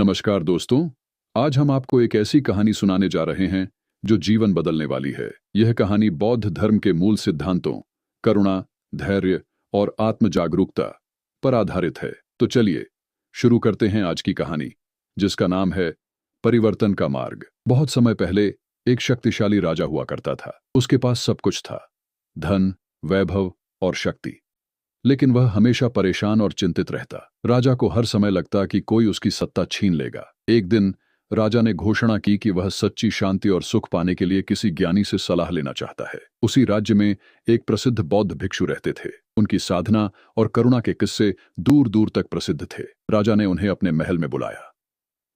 नमस्कार दोस्तों, आज हम आपको एक ऐसी कहानी सुनाने जा रहे हैं जो जीवन बदलने वाली है। यह कहानी बौद्ध धर्म के मूल सिद्धांतों, करुणा, धैर्य और आत्म जागरूकता पर आधारित है। तो चलिए शुरू करते हैं आज की कहानी, जिसका नाम है परिवर्तन का मार्ग। बहुत समय पहले एक शक्तिशाली राजा हुआ करता था। उसके पास सब कुछ था, धन, वैभव और शक्ति। लेकिन वह हमेशा परेशान और चिंतित रहता। राजा को हर समय लगता कि कोई उसकी सत्ता छीन लेगा। एक दिन राजा ने घोषणा की कि वह सच्ची शांति और सुख पाने के लिए किसी ज्ञानी से सलाह लेना चाहता है। उसी राज्य में एक प्रसिद्ध बौद्ध भिक्षु रहते थे। उनकी साधना और करुणा के किस्से दूर दूर तक प्रसिद्ध थे। राजा ने उन्हें अपने महल में बुलाया।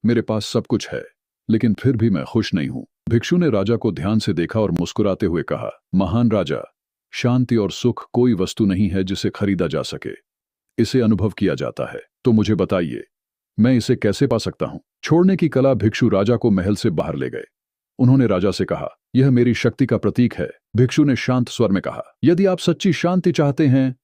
मेरे पास सब कुछ है, लेकिन फिर भी मैं खुश नहीं हूं। भिक्षु ने राजा को ध्यान से देखा और मुस्कुराते हुए कहा, महान राजा, शांति और सुख कोई वस्तु नहीं है जिसे खरीदा जा सके। इसे अनुभव किया जाता है। तो मुझे बताइए, मैं इसे कैसे पा सकता हूं? छोड़ने की कला भिक्षु राजा को महल से बाहर ले गए। उन्होंने राजा से कहा, यह मेरी शक्ति का प्रतीक है। भिक्षु ने शांत स्वर में कहा, यदि आप सच्ची शांति चाहते हैं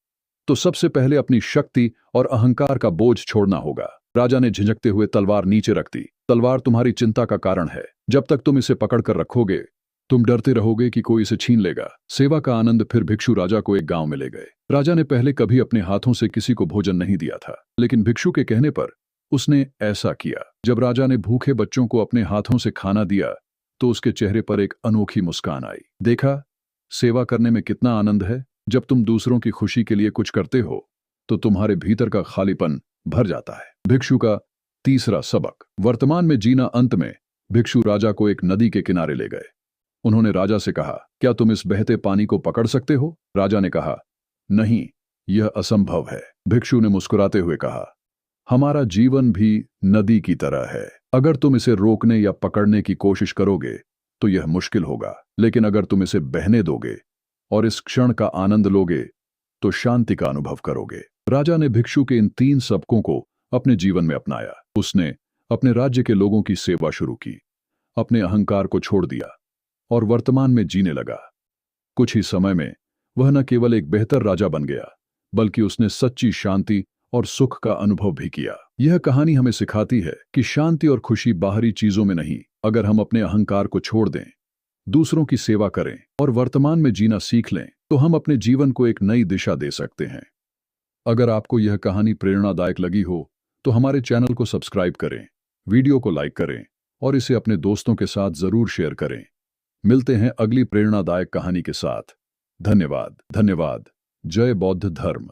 तो सबसे पहले अपनी शक्ति और अहंकार का बोझ छोड़ना होगा। राजा ने झिझकते हुए तलवार नीचे रख दी। तलवार तुम्हारी चिंता का कारण है। जब तक तुम इसे पकड़कर रखोगे, तुम डरते रहोगे कि कोई इसे छीन लेगा। सेवा का आनंद। फिर भिक्षु राजा को एक गांव में ले गए। राजा ने पहले कभी अपने हाथों से किसी को भोजन नहीं दिया था, लेकिन भिक्षु के कहने पर उसने ऐसा किया। जब राजा ने भूखे बच्चों को अपने हाथों से खाना दिया तो उसके चेहरे पर एक अनोखी मुस्कान आई। देखा, सेवा करने में कितना आनंद है। जब तुम दूसरों की खुशी के लिए कुछ करते हो तो तुम्हारे भीतर का खालीपन भर जाता है। भिक्षु का तीसरा सबक, वर्तमान में जीना। अंत में भिक्षु राजा को एक नदी के किनारे ले गए। उन्होंने राजा से कहा, क्या तुम इस बहते पानी को पकड़ सकते हो? राजा ने कहा, नहीं, यह असंभव है। भिक्षु ने मुस्कुराते हुए कहा, हमारा जीवन भी नदी की तरह है। अगर तुम इसे रोकने या पकड़ने की कोशिश करोगे तो यह मुश्किल होगा, लेकिन अगर तुम इसे बहने दोगे और इस क्षण का आनंद लोगे तो शांति का अनुभव करोगे। राजा ने भिक्षु के इन 3 सबकों को अपने जीवन में अपनाया। उसने अपने राज्य के लोगों की सेवा शुरू की, अपने अहंकार को छोड़ दिया और वर्तमान में जीने लगा। कुछ ही समय में वह न केवल एक बेहतर राजा बन गया, बल्कि उसने सच्ची शांति और सुख का अनुभव भी किया। यह कहानी हमें सिखाती है कि शांति और खुशी बाहरी चीजों में नहीं, अगर हम अपने अहंकार को छोड़ दें, दूसरों की सेवा करें और वर्तमान में जीना सीख लें, तो हम अपने जीवन को एक नई दिशा दे सकते हैं। अगर आपको यह कहानी प्रेरणादायक लगी हो तो हमारे चैनल को सब्सक्राइब करें, वीडियो को लाइक करें और इसे अपने दोस्तों के साथ जरूर शेयर करें। मिलते हैं अगली प्रेरणादायक कहानी के साथ। धन्यवाद। धन्यवाद। जय बौद्ध धर्म।